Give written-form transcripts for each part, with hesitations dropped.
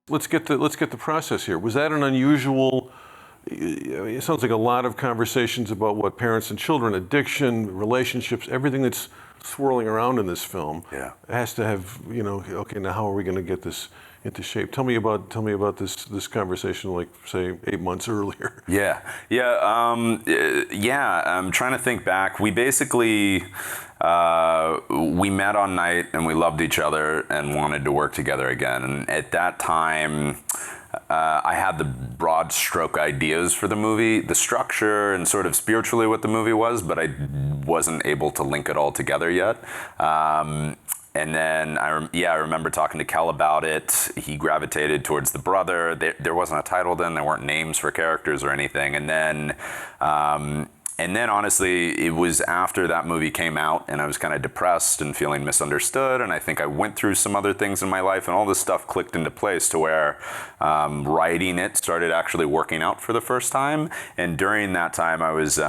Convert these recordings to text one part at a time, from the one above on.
let's get the process here. Was that an unusual? It sounds like a lot of conversations about what parents and children, addiction, relationships, everything that's swirling around in this film. Yeah. Has to have, okay, now how are we going to get this into shape? Tell me about this conversation, like say 8 months earlier. I'm trying to think back. We basically we met on night and we loved each other and wanted to work together again. And at that time, I had the broad stroke ideas for the movie, the structure and sort of spiritually what the movie was, but I wasn't able to link it all together yet. And then I remember talking to Kel about it. He gravitated towards the brother. There wasn't a title then. There weren't names for characters or anything. And then honestly, it was after that movie came out and I was kind of depressed and feeling misunderstood. And I think I went through some other things in my life and all this stuff clicked into place to where writing it started actually working out for the first time. And during that time, I was...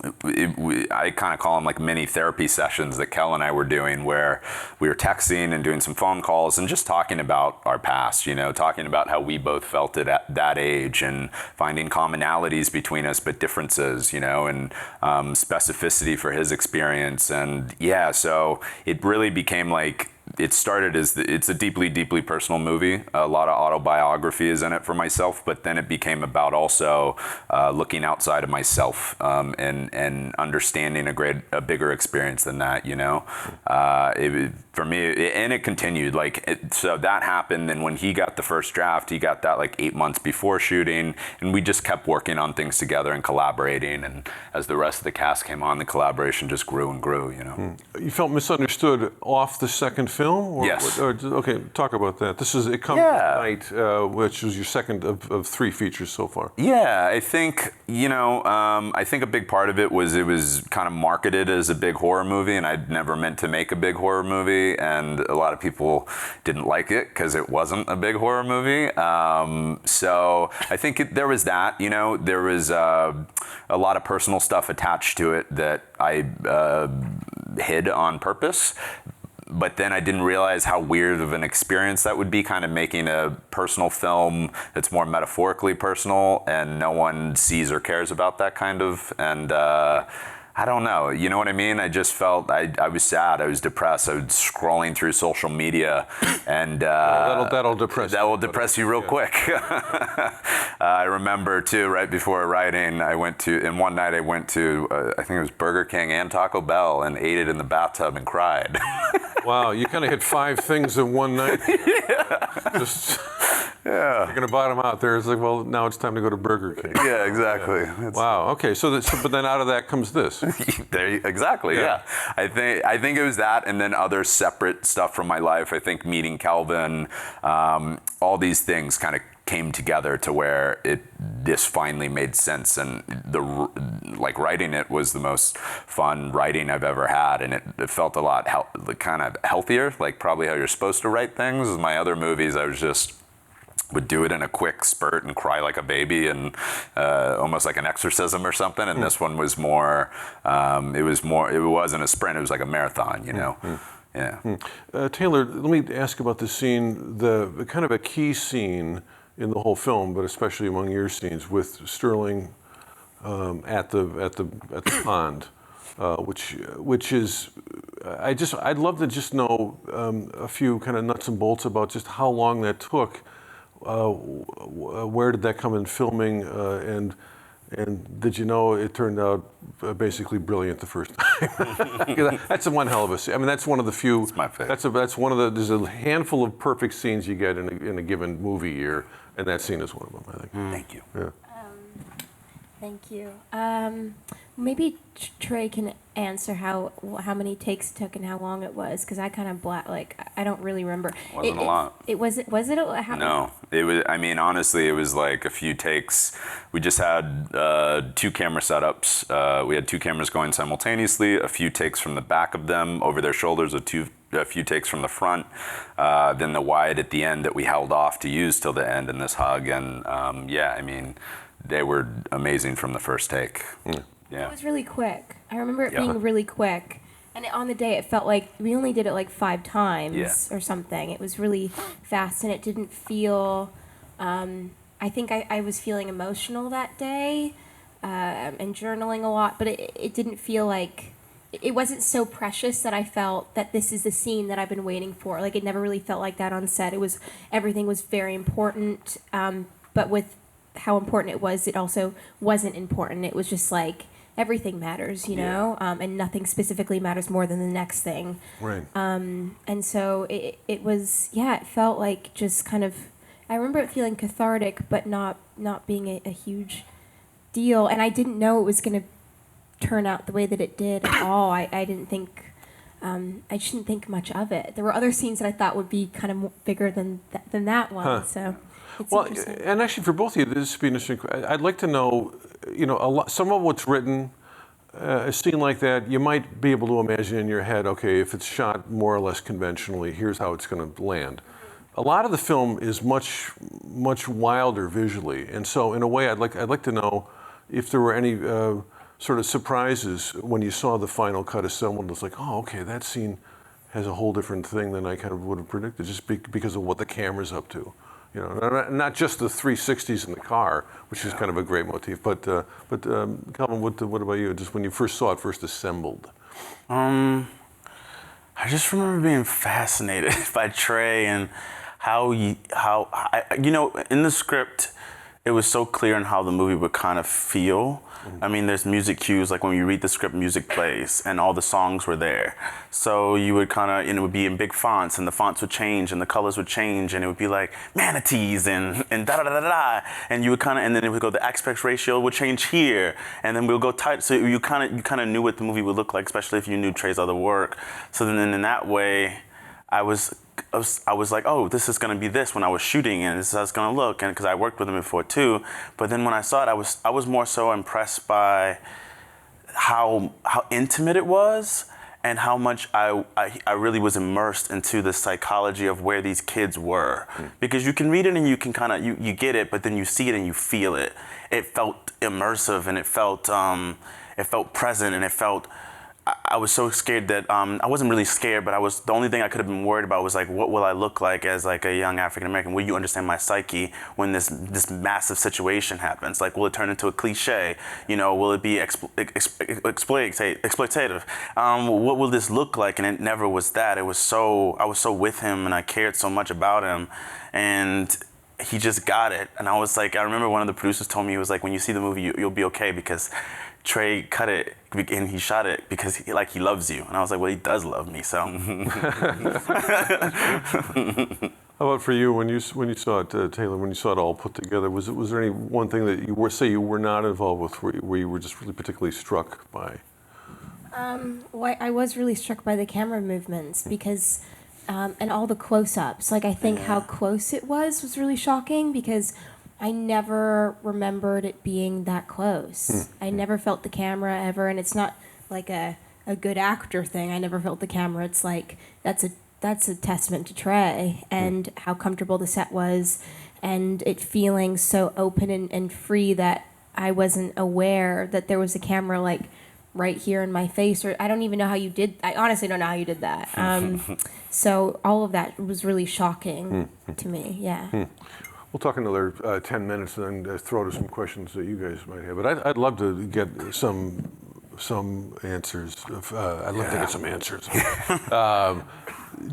I kind of call them like mini therapy sessions that Kel and I were doing, where we were texting and doing some phone calls and just talking about our past, talking about how we both felt it at that age and finding commonalities between us, but differences, and specificity for his experience. And so it really became like, it started as it's a deeply, deeply personal movie. A lot of autobiography is in it for myself, but then it became about also looking outside of myself and understanding a bigger experience than that. For me, and it continued. So that happened. And when he got the first draft, he got that like 8 months before shooting, and we just kept working on things together and collaborating. And as the rest of the cast came on, the collaboration just grew and grew. You felt misunderstood off the second film? Yes. Okay, talk about that. This is It Comes at Night, which was your second of 3 features so far. Yeah, I think, I think a big part of it was kind of marketed as a big horror movie, and I'd never meant to make a big horror movie, and a lot of people didn't like it because it wasn't a big horror movie. So I think there was that, there was a lot of personal stuff attached to it that I hid on purpose. But then I didn't realize how weird of an experience that would be, kind of making a personal film that's more metaphorically personal and no one sees or cares about that kind of. And I don't know, you know what I mean? I just felt, I was sad, I was depressed, I was scrolling through social media and... that'll depress you. That will depress you real quick. I remember too, right before writing, one night I went to, I think it was Burger King and Taco Bell, and ate it in the bathtub and cried. Wow, you kind of hit 5 things in one night. Just... Yeah. You're gonna bottom out there. It's like, well, now it's time to go to Burger King. Yeah, exactly. Wow. Okay. But then out of that comes this. Exactly. Yeah. I think it was that, and then other separate stuff from my life. I think meeting Kelvin, all these things kind of came together to where this finally made sense, and writing it was the most fun writing I've ever had, and it felt a lot kind of healthier, like probably how you're supposed to write things. My other movies, I would do it in a quick spurt and cry like a baby, and almost like an exorcism or something. And this one was more, it wasn't a sprint, it was like a marathon, Yeah. Taylor, let me ask about the scene, the kind of a key scene in the whole film, but especially among your scenes with Sterling at the pond, which is, I'd love to just know a few kind of nuts and bolts about just how long that took. Where did that come in filming, and did you know it turned out basically brilliant the first time? That's one hell of a scene. I mean, that's one of the few. It's my favorite. That's one of the. There's a handful of perfect scenes you get in a given movie year, and that scene is one of them, I think. Thank you. Yeah. Thank you. Maybe Trey can answer how many takes it took and how long it was, because I kind of I don't really remember. Wasn't a lot. Was it? No, it was. I mean, honestly, it was like a few takes. We just had 2 camera setups. We had 2 cameras going simultaneously. A few takes from the back of them over their shoulders. A few takes from the front. Then the wide at the end that we held off to use till the end in this hug. And I mean, they were amazing from the first take. Yeah. Yeah. It was really quick. I remember it being really quick. And on the day, it felt like we only did it like 5 times Yeah. or something. It was really fast, and it didn't feel. I think I was feeling emotional that day, and journaling a lot, but it didn't feel like. It wasn't so precious that I felt that this is the scene that I've been waiting for. Like, it never really felt like that on set. Everything was very important, but with how important it was, it also wasn't important. It was just like everything matters, you know, and nothing specifically matters more than the next thing. Right. And so it was, it felt like just kind of, I remember it feeling cathartic, but not being a huge deal. And I didn't know it was going to turn out the way that it did at all. I didn't think, I just didn't think much of it. There were other scenes that I thought would be kind of bigger than that one. So it's interesting. And actually, for both of you, this would be interesting. I'd like to know, some of what's written, a scene like that, you might be able to imagine in your head, okay, if it's shot more or less conventionally, here's how it's going to land. A lot of the film is much, much wilder visually, and so in a way, I'd like to know if there were any sort of surprises when you saw the final cut assembled. It's like, oh, okay, that scene has a whole different thing than I kind of would have predicted, just because of what the camera's up to. Not just the 360s in the car, which is kind of a great motif, but Kelvin, what about you? Just when you first saw it first assembled. I just remember being fascinated by Trey and in the script, it was so clear in how the movie would kind of feel. I mean, there's music cues, like when you read the script, music plays, and all the songs were there. So you would kind of, and it would be in big fonts, and the fonts would change, and the colors would change, and it would be like manatees and da da da da da, and you would kind of, and then it would go, the aspect ratio would change here, and then we'll go tight. So you kind of knew what the movie would look like, especially if you knew Trey's other work. So then in that way, I was like, oh, this is gonna be this when I was shooting, and this is how it's gonna look, and because I worked with him before too. But then when I saw it, I was more so impressed by how intimate it was, and how much I really was immersed into the psychology of where these kids were. Because you can read it and you can kind of you get it, but then you see it and you feel it. It felt immersive, and it felt present, and it felt. I was so scared that I wasn't really scared, but the only thing I could have been worried about was like, what will I look like as like a young African American? Will you understand my psyche when this massive situation happens? Like, will it turn into a cliche? Will it be exploitative? What will this look like? And it never was that. I was so with him, and I cared so much about him, and he just got it. And I was like, I remember one of the producers told me, he was like, when you see the movie, you'll be okay, because Trey cut it and he shot it because he loves you. And I was like, well, he does love me, so. How about for you, when you saw it, Taylor, when you saw it all put together, was there any one thing that you were not involved with, where you were just really particularly struck by? Well, I was really struck by the camera movements, because, and all the close-ups. Like, I think how close it was really shocking, because I never remembered it being that close. I never felt the camera ever, and it's not like a good actor thing. I never felt the camera. It's like, that's a testament to Trey and how comfortable the set was, and it feeling so open and free that I wasn't aware that there was a camera like right here in my face, or I don't even know how you did. I honestly don't know how you did that. So all of that was really shocking to me. Yeah. We'll talk another 10 minutes and then throw to some questions that you guys might have. But I'd love to get some answers. I'd love to get some answers.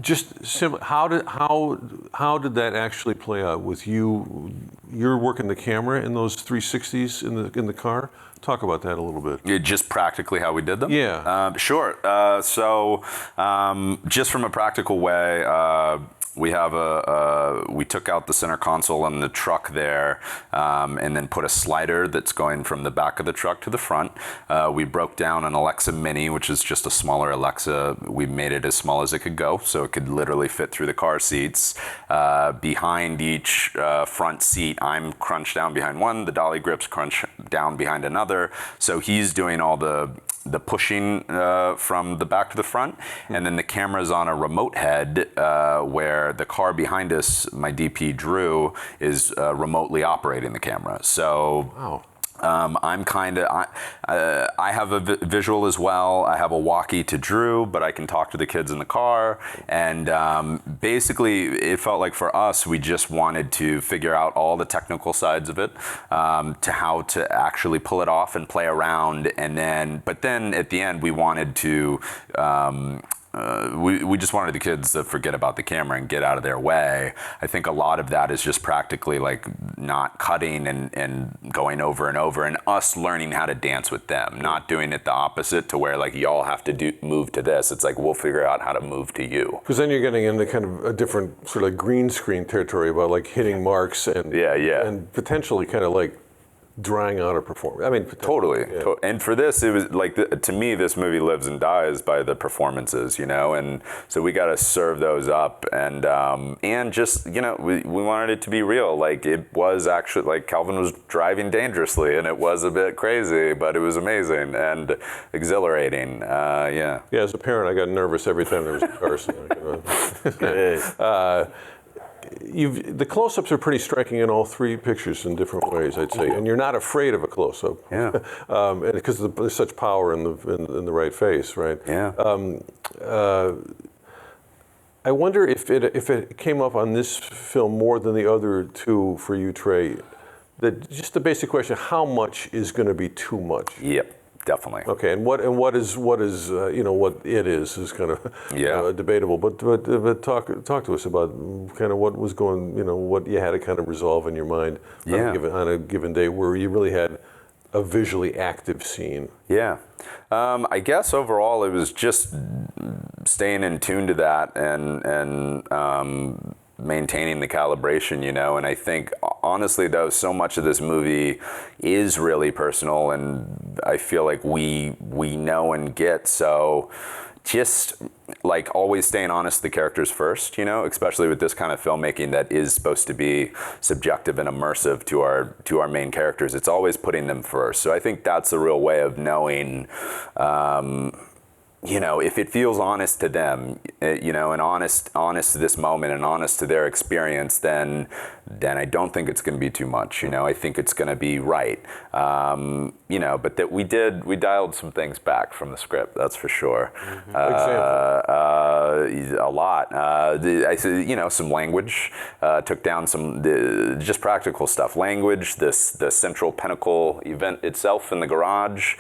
Just simply, how did that actually play out with you? You're working the camera in those 360s in the car. Talk about that a little bit. Yeah, just practically how we did them? Yeah. Sure. So just from a practical way, we took out the center console and the truck there, and then put a slider that's going from the back of the truck to the front. We broke down an Alexa Mini, which is just a smaller Alexa. We made it as small as it could go, so it could literally fit through the car seats. Behind each front seat, I'm crunched down behind one. The dolly grips crunch down behind another. So he's doing all the pushing from the back to the front, and then the camera's on a remote head where the car behind us, my DP Drew, is remotely operating the camera. So wow. I have a visual as well. I have a walkie to Drew, but I can talk to the kids in the car. And basically, it felt like for us, we just wanted to figure out all the technical sides of it, to how to actually pull it off and play around. But then at the end, we wanted to. We just wanted the kids to forget about the camera and get out of their way. I think a lot of that is just practically like not cutting and going over and over, and us learning how to dance with them, not doing it the opposite to where like y'all have to move to this. It's like we'll figure out how to move to you. Because then you're getting into kind of a different sort of like green screen territory about like hitting marks and and potentially kind of like drying out a performance. I mean, totally. Yeah. And for this, it was like to me, this movie lives and dies by the performances, you know. And so we got to serve those up, and just we wanted it to be real. Like it was actually like Kelvin was driving dangerously, and it was a bit crazy, but it was amazing and exhilarating. Yeah. As a parent, I got nervous every time there was a car scene. The close-ups are pretty striking in all three pictures in different ways, I'd say, and you're not afraid of a close-up. Yeah. And because there's such power in the right face, right? Yeah. I wonder if it came up on this film more than the other two for you, Trey. Just the basic question: how much is going to be too much? Yep. Definitely. Okay, and what is what it is kind of debatable. But talk to us about kind of what was going, what you had to kind of resolve in your mind on a given day where you really had a visually active scene. Yeah, I guess overall it was just staying in tune to that and maintaining the calibration, and I think honestly though so much of this movie is really personal, and I feel like we know and get, so just like always staying honest to the characters first, especially with this kind of filmmaking that is supposed to be subjective and immersive to our main characters. It's always putting them first. So I think that's a real way of knowing if it feels honest to them, and honest to this moment and honest to their experience, then I don't think it's going to be too much. I think it's going to be right. But that we dialed some things back from the script. That's for sure. A lot. I said, some language. Took down some just practical stuff. Language. The central pinnacle event itself in the garage.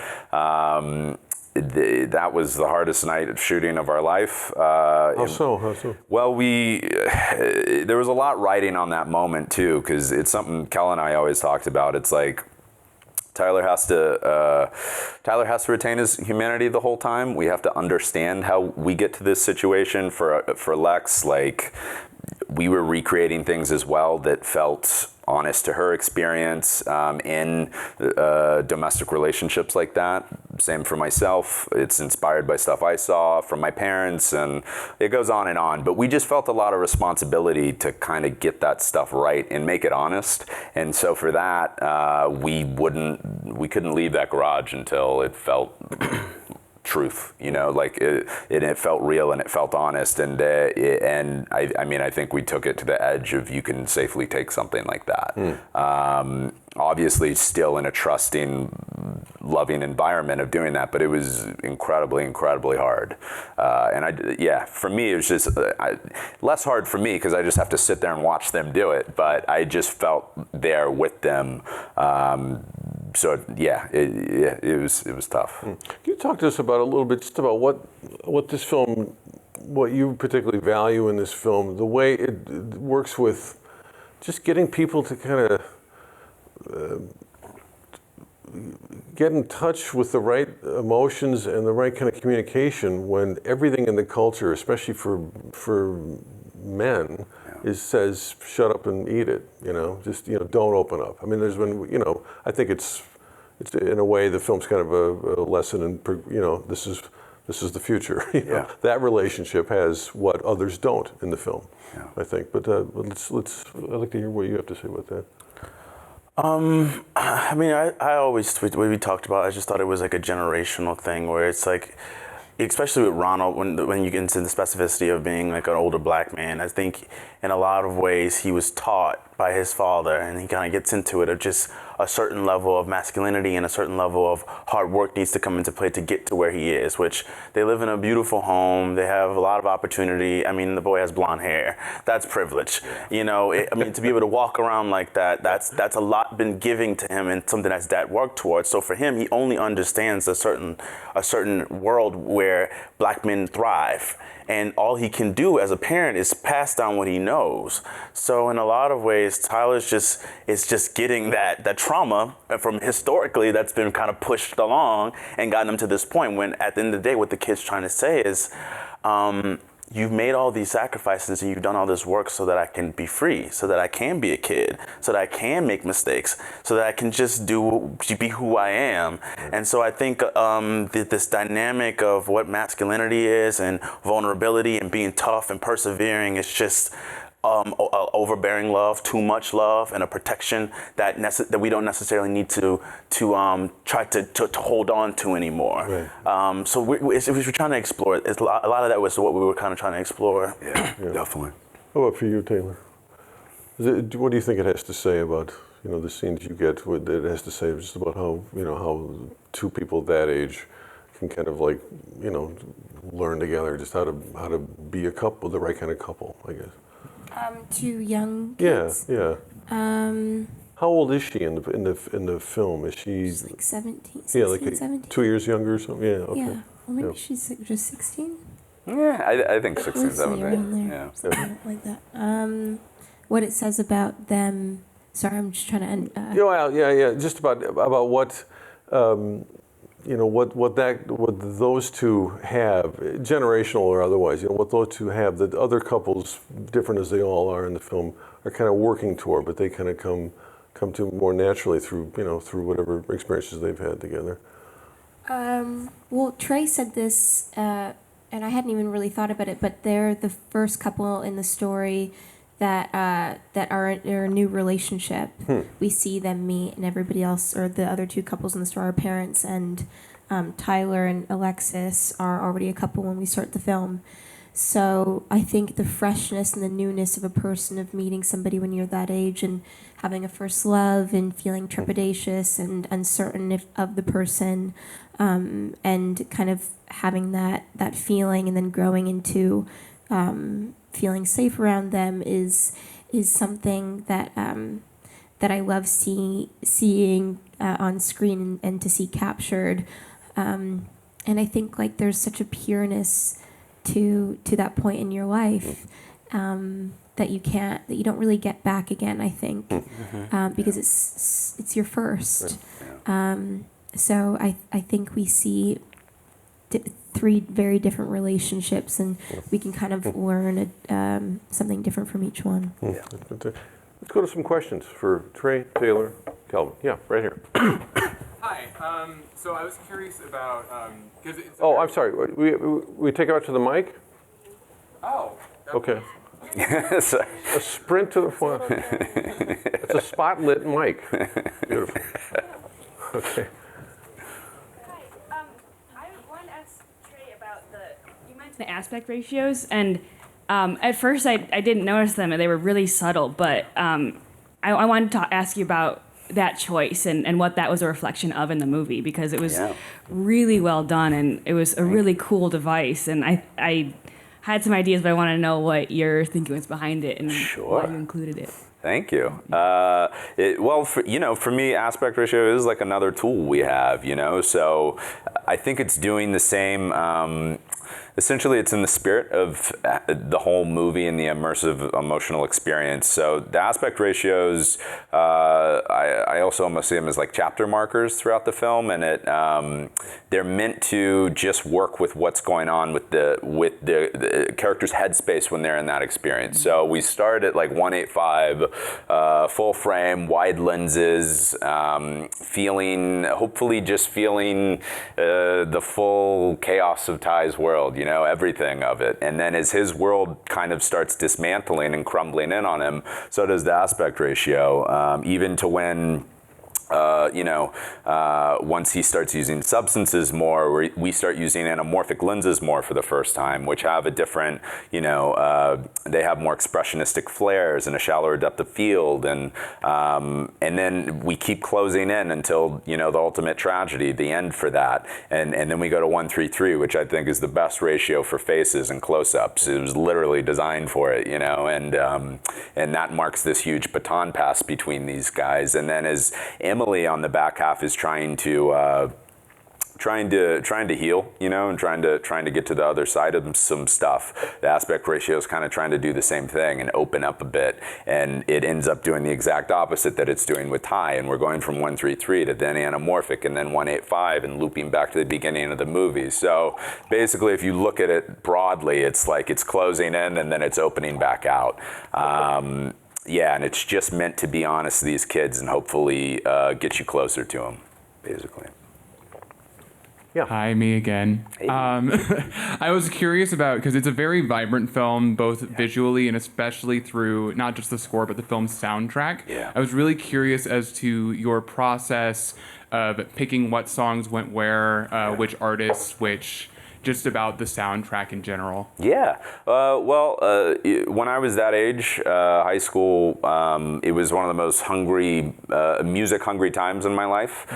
That was the hardest night of shooting of our life. How so? Well, there was a lot riding on that moment too, because it's something Kel and I always talked about. It's like Tyler has to retain his humanity the whole time. We have to understand how we get to this situation. For Lex, like we were recreating things as well that felt honest to her experience in domestic relationships like that. Same for myself. It's inspired by stuff I saw from my parents, and it goes on and on. But we just felt a lot of responsibility to kind of get that stuff right and make it honest. And so for that, we couldn't leave that garage until it felt truth, like it felt real and it felt honest, and I think we took it to the edge of you can safely take something like that. Obviously still in a trusting, loving environment of doing that, but it was incredibly hard. For me it was just less hard for me because I just have to sit there and watch them do it, but I just felt there with them. It was tough. Can you talk to us about a little bit just about what this film, what you particularly value in this film, the way it works with just getting people to kind of get in touch with the right emotions and the right kind of communication when everything in the culture, especially for men, says shut up and eat it. Just don't open up. I mean, there's been I think it's in a way the film's kind of a lesson in this is the future. That relationship has what others don't in the film. I think. But let's I'd like to hear what you have to say about that. I mean, I always, the way we talked about it, I just thought it was like a generational thing where it's like, especially with Ronald, when you get into the specificity of being like an older black man, I think in a lot of ways he was taught by his father, and he kind of gets into it of just a certain level of masculinity and a certain level of hard work needs to come into play to get to where he is, which they live in a beautiful home. They have a lot of opportunity. I mean, the boy has blonde hair. That's privilege. You know, I mean, to be able to walk around like that, that's a lot been giving to him and something that's dad worked towards. So for him, he only understands a certain world where black men thrive. And all he can do as a parent is pass down what he knows. So in a lot of ways, Tyler's just getting that trauma from historically that's been kind of pushed along and gotten him to this point when at the end of the day, what the kid's trying to say is, you've made all these sacrifices and you've done all this work so that I can be free, so that I can be a kid, so that I can make mistakes, so that I can just be who I am. And so I think this dynamic of what masculinity is and vulnerability and being tough and persevering is just overbearing love, too much love, and a protection that we don't necessarily need to try to hold on to anymore. Right. So we're trying to explore it. A lot of that was what we were kind of trying to explore. Yeah, definitely. How about for you, Taylor? What do you think it has to say about the scenes you get? What it has to say just about how how two people that age can kind of learn together, just how to be a couple, the right kind of couple, I guess. Two young kids. Yeah. How old is she in the film? Is she? She's like 17, 16, yeah, like 17. 2 years younger or something. Yeah. Okay. Yeah. Or maybe she's just 16. Yeah, I think 16, Let's see, 17. around there, Yeah. something like that. What it says about them. Sorry, I'm just trying to. Yeah. Just about what. What those two have, generational or otherwise, what those two have that other couples, different as they all are in the film, are kind of working toward, but they kind of come to more naturally through whatever experiences they've had together. Well, Trey said this, and I hadn't even really thought about it, but they're the first couple in the story that are in a new relationship. We see them meet, and everybody else, or the other two couples in the story, are parents, and Tyler and Alexis are already a couple when we start the film. So I think the freshness and the newness of a person, of meeting somebody when you're that age and having a first love and feeling trepidatious and uncertain of the person, and kind of having that feeling and then growing into feeling safe around them is something that I love seeing on screen and to see captured, and I think there's such a pureness to that point in your life that you don't really get back again. I think because it's your first. So I think we see three very different relationships, and we can kind of learn something different from each one. Yeah. Let's go to some questions for Trey, Taylor, Kelvin. Yeah, right here. Hi. So I was curious about because I'm sorry. We take it out to the mic. Oh. Okay. A sprint to the front. It's a spot-lit mic. Beautiful. Okay. The aspect ratios, and at first I didn't notice them, and they were really subtle, but I wanted to ask you about that choice and what that was a reflection of in the movie, because it was really well done, and it was a really cool device, and I had some ideas, but I want to know what your thinking was behind it and why you included it. Thank you. For me, aspect ratio is like another tool we have, so I think it's doing the same. Essentially, it's in the spirit of the whole movie and the immersive emotional experience. So the aspect ratios, I also almost see them as like chapter markers throughout the film, and they're meant to just work with what's going on with the character's headspace when they're in that experience. So we start at like 185, full frame, wide lenses, hopefully just feeling the full chaos of Ty's world, everything of it. And then as his world kind of starts dismantling and crumbling in on him, so does the aspect ratio, even to when once he starts using substances more, we start using anamorphic lenses more for the first time, which have a different, they have more expressionistic flares and a shallower depth of field, and then we keep closing in until the ultimate tragedy, the end for that, and then we go to 1:3:3, which I think is the best ratio for faces and close-ups. It was literally designed for it, and that marks this huge baton pass between these guys, and then as Emily on the back half is trying to heal, and trying to get to the other side of some stuff. The aspect ratio is kind of trying to do the same thing and open up a bit, and it ends up doing the exact opposite that it's doing with Ty. And we're going from 1:3:3 to then anamorphic and then 1:8:5 and looping back to the beginning of the movie. So basically, if you look at it broadly, it's like it's closing in and then it's opening back out. Yeah, and it's just meant to be honest to these kids and hopefully get you closer to them, basically. Yeah. Hi, me again. Hey. I was curious about, because it's a very vibrant film, both visually and especially through not just the score, but the film's soundtrack. Yeah. I was really curious as to your process of picking what songs went where, which artists, just about the soundtrack in general. Yeah. When I was that age, high school, it was one of the most music-hungry times in my life.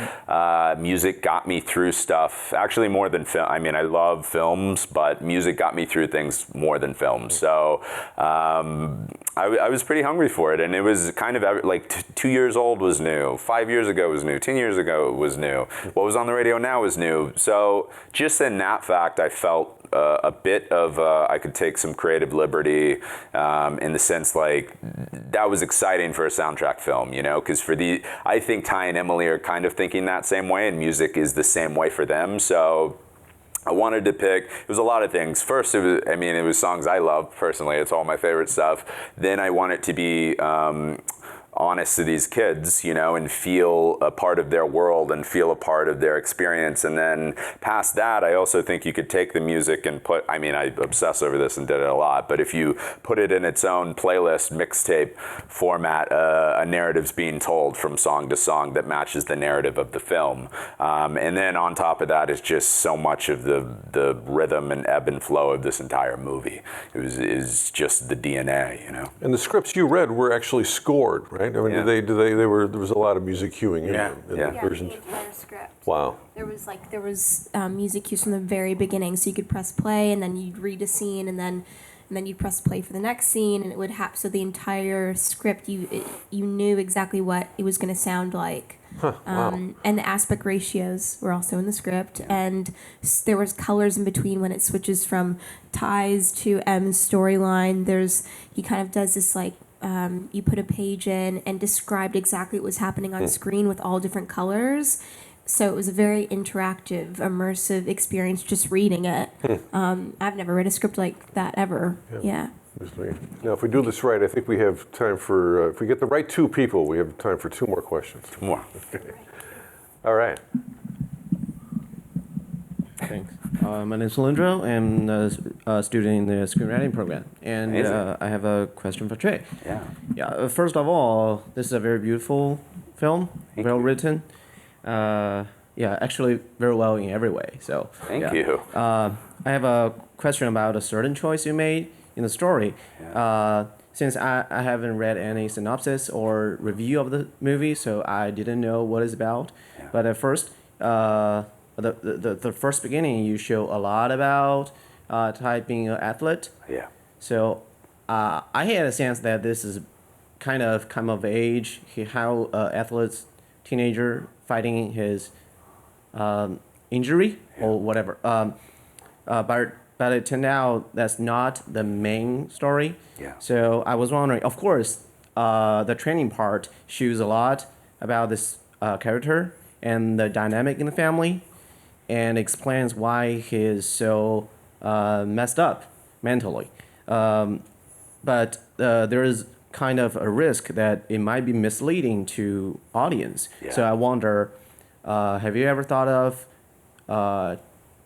Music got me through stuff, actually more than film. I mean, I love films, but music got me through things more than films. So I was pretty hungry for it, and it was kind of like 2 years old was new, 5 years ago was new, 10 years ago was new. What was on the radio now was new. So just in that fact, I felt a bit of I could take some creative liberty in the sense like that was exciting for a soundtrack film, because I think Ty and Emily are kind of thinking that same way, and music is the same way for them. So I wanted to pick, it was a lot of things. First, it was songs I love personally. It's all my favorite stuff. Then I want it to be honest to these kids, and feel a part of their world and feel a part of their experience. And then past that, I also think you could take the music and I obsess over this and did it a lot, but if you put it in its own playlist, mixtape format, a narrative's being told from song to song that matches the narrative of the film. And then on top of that is just so much of the rhythm and ebb and flow of this entire movie. It was just the DNA, And the scripts you read were actually scored, right? I mean, Yeah. there was a lot of music cueing in Yeah. the Yeah. versions. The entire script. Wow. There was music cues from the very beginning, so you could press play and then you'd read a scene and then you'd press play for the next scene, and it would happen. So the entire script, you knew exactly what it was going to sound like. Wow. And the aspect ratios were also in the script, and there was colors in between when it switches from Ty's to M's storyline. He kind of does this like. You put a page in and described exactly what was happening on screen with all different colors. So it was a very interactive, immersive experience just reading it. I've never read a script like that ever. Yeah. Now, if we do this right, I think we have time for, if we get the right two people, we have time for 2 more questions. More. All right. Thanks. My name is Lindro. I'm a student in the screenwriting program. And I have a question for Trey. Yeah. Yeah. First of all, this is a very beautiful film, well written. Actually very well in every way. So Thank you. I have a question about a certain choice you made in the story. Since I haven't read any synopsis or review of the movie, so I didn't know what it's about. Yeah. But at first, the first beginning, you show a lot about Ty being an athlete. Yeah. So I had a sense that this is kind of come of age, how athlete's teenager fighting his injury or whatever. But it turned out that's not the main story. Yeah. So I was wondering, of course, the training part shows a lot about this character and the dynamic in the family, and explains why he is so messed up mentally. But there is kind of a risk that it might be misleading to audience. Yeah. So I wonder, have you ever thought of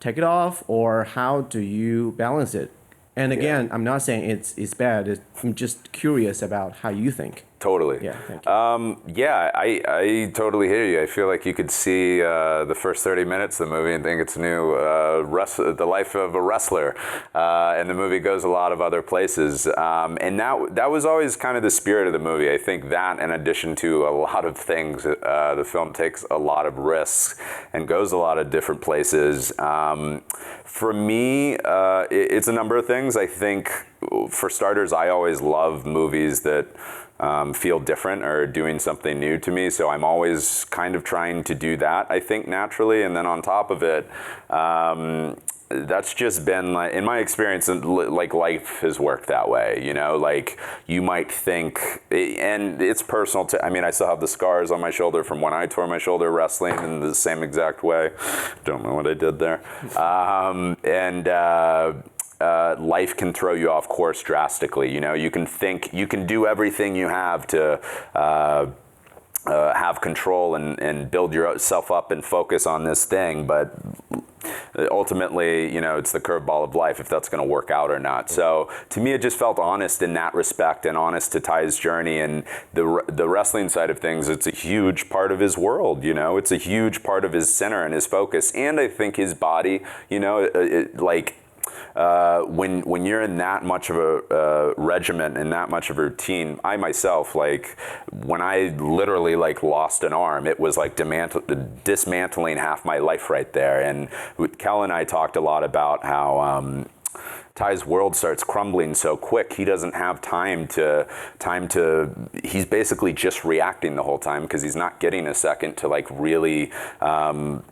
take it off, or how do you balance it? And again, I'm not saying it's bad. I'm just curious about how you think. Totally. Yeah, thank you. Yeah, I totally hear you. I feel like you could see the first 30 minutes of the movie and think it's new, the life of a wrestler, and the movie goes a lot of other places. And that was always kind of the spirit of the movie. I think that, in addition to a lot of things, the film takes a lot of risks and goes a lot of different places. For me, it's a number of things. I think, for starters, I always love movies that feel different or doing something new to me. So I'm always kind of trying to do that, I think, naturally. And then on top of it, that's just been, like, in my experience, like, life has worked that way, you know? Like, you might think, and it's personal I mean, I still have the scars on my shoulder from when I tore my shoulder wrestling in the same exact way. Don't know what I did there. Life can throw you off course drastically. You know, you can do everything you have to have control and build yourself up and focus on this thing, but ultimately, you know, it's the curveball of life if that's going to work out or not. So to me, it just felt honest in that respect, and honest to Ty's journey and the wrestling side of things. It's a huge part of his world, you know. It's a huge part of his center and his focus, and I think his body, you know, when you're in that much of a regiment and that much of a routine, I myself, like, when I literally, like, lost an arm, it was like dismantling half my life right there. And Kel and I talked a lot about how Ty's world starts crumbling so quick. He doesn't have time to. He's basically just reacting the whole time because he's not getting a second to, like, really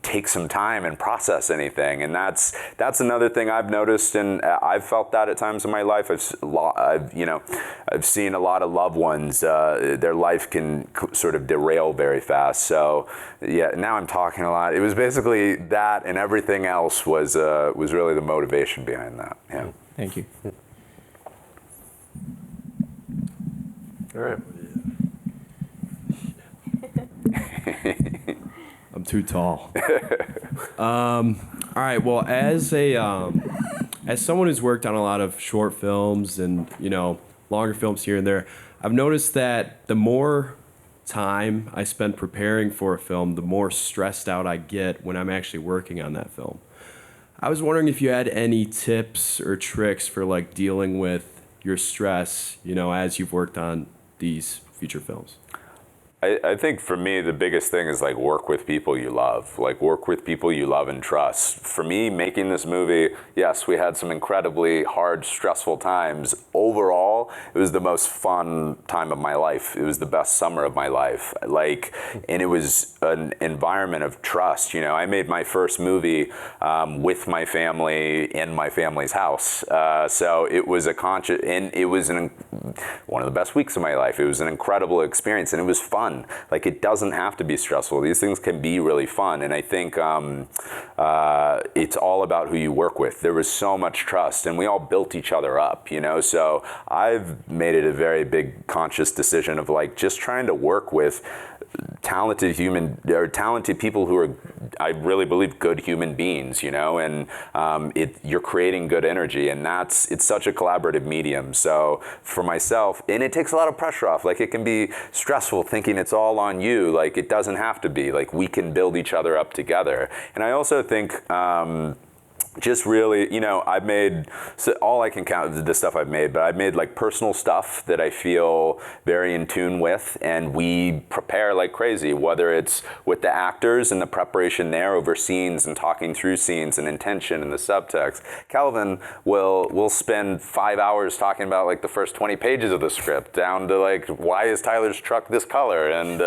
take some time and process anything. And that's another thing I've noticed, and I've felt that at times in my life. I've seen a lot of loved ones. Their life can sort of derail very fast. So yeah, now I'm talking a lot. It was basically that, and everything else was really the motivation behind that. Yeah. Thank you. All right. I'm too tall. All right. Well, as someone who's worked on a lot of short films and, you know, longer films here and there, I've noticed that the more time I spend preparing for a film, the more stressed out I get when I'm actually working on that film. I was wondering if you had any tips or tricks for, like, dealing with your stress, you know, as you've worked on these feature films. I think for me, the biggest thing is, like, work with people you love. Like, work with people you love and trust. For me, making this movie, yes, we had some incredibly hard, stressful times. Overall, it was the most fun time of my life. It was the best summer of my life. Like, and it was an environment of trust. You know, I made my first movie with my family in my family's house. So it was and it was one of the best weeks of my life. It was an incredible experience, and it was fun. Like, it doesn't have to be stressful. These things can be really fun, and I think it's all about who you work with. There was so much trust, and we all built each other up, you know? So I've made it a very big conscious decision of, like, just trying to work with talented people who are, I really believe, good human beings, you know, and you're creating good energy, and it's such a collaborative medium. So for myself, and it takes a lot of pressure off. Like, it can be stressful thinking it's all on you. Like, it doesn't have to be. Like, we can build each other up together. And I also think just really, you know, I've made, so all I can count is the stuff I've made, but I've made, like, personal stuff that I feel very in tune with, and we prepare like crazy, whether it's with the actors and the preparation there over scenes and talking through scenes and intention and the subtext. Kelvin will spend 5 hours talking about, like, the first 20 pages of the script, down to, like, why is Tyler's truck this color, and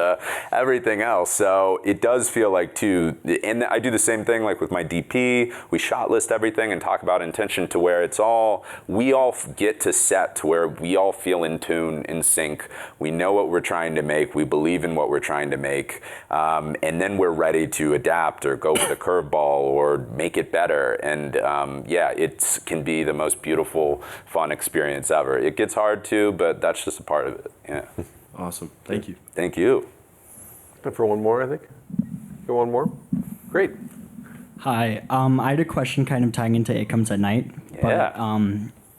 everything else. So it does feel like, too, and I do the same thing, like, with my DP. We shot list everything and talk about intention to where we all get to set to where we all feel in tune, in sync. We know what we're trying to make. We believe in what we're trying to make. And then we're ready to adapt or go with a curveball or make it better. And it can be the most beautiful, fun experience ever. It gets hard too, but that's just a part of it. Yeah. Awesome. Thank you. Thank you. Time for one more, I think. Go one more. Great. Hi, I had a question kind of tying into It Comes at Night. Yeah. But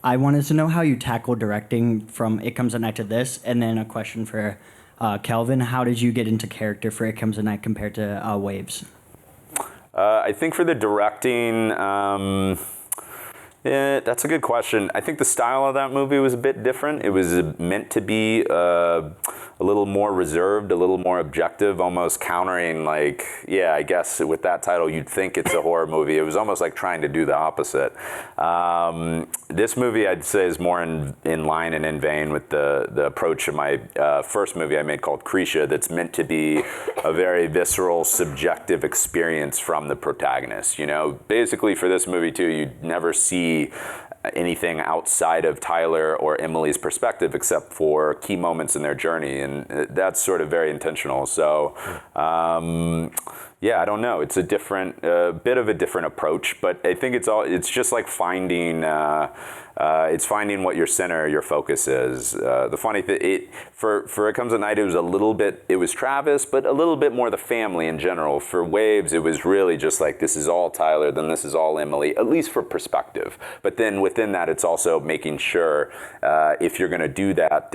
I wanted to know how you tackle directing from It Comes at Night to this, and then a question for Kelvin. How did you get into character for It Comes at Night compared to Waves? I think for the directing, yeah, that's a good question. I think the style of that movie was a bit different. It was meant to be a little more reserved, a little more objective, almost countering like, yeah, I guess with that title you'd think it's a horror movie. It was almost like trying to do the opposite. This movie I'd say is more in line and in vein with the approach of my first movie I made called Krisha, that's meant to be a very visceral, subjective experience from the protagonist. You know, basically for this movie too, you'd never see anything outside of Tyler or Emily's perspective except for key moments in their journey, and that's sort of very intentional. So yeah, I don't know, it's a different bit of a different approach, but I think it's just like finding finding what your center, your focus is. The funny thing, for It Comes at Night, it was Travis, but a little bit more the family in general. For Waves, it was really just like, this is all Tyler, then this is all Emily, at least for perspective. But then within that, it's also making sure if you're going to do that,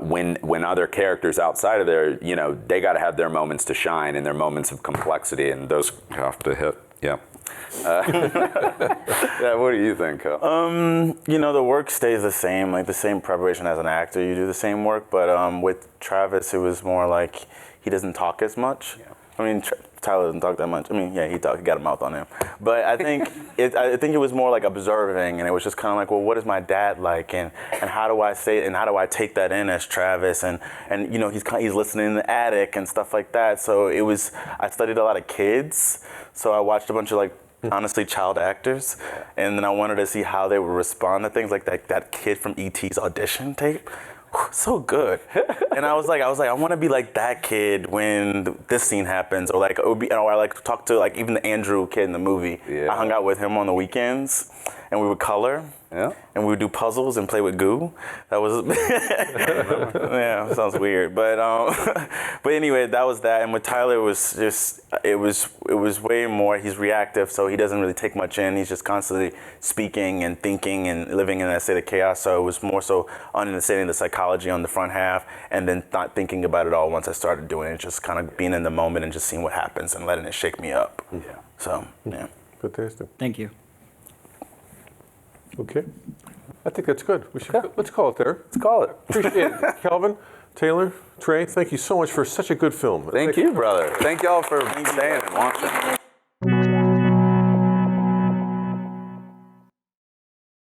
when other characters outside of there, you know, they got to have their moments to shine and their moments of complexity, and those have to hit. Yeah. Yeah, what do you think, Kyle? You know, the work stays the same, like the same preparation as an actor. You do the same work, but with Travis, it was more like he doesn't talk as much. Yeah. I mean, Tyler doesn't talk that much. I mean, yeah, he got a mouth on him. But I think it was more like observing, and it was just kind of like, well, what is my dad like, and how do I say it, and how do I take that in as Travis, and you know, he's listening in the attic and stuff like that. So I studied a lot of kids, so I watched a bunch of like, honestly, child actors, and then I wanted to see how they would respond to things like that kid from E.T.'s audition tape. So good. And I was like, I want to be like that kid when this scene happens, or like, or I like to talk to like even the Andrew kid in the movie. Yeah. I hung out with him on the weekends, and we would color. Yeah. And we would do puzzles and play with goo. That was yeah, sounds weird, but anyway, that was that. And with Tyler, it was way more. He's reactive, so he doesn't really take much in. He's just constantly speaking and thinking and living in that state of chaos. So it was more so understanding the psychology on the front half, and then not thinking about it all once I started doing it. Just kind of being in the moment and just seeing what happens and letting it shake me up. Yeah. So yeah. Fantastic. Thank you. Okay. I think that's good. Let's call it there. Let's call it. Appreciate it. Kelvin, Taylor, Trey, thank you so much for such a good film. Thank you, brother. Thank y'all for staying and watching.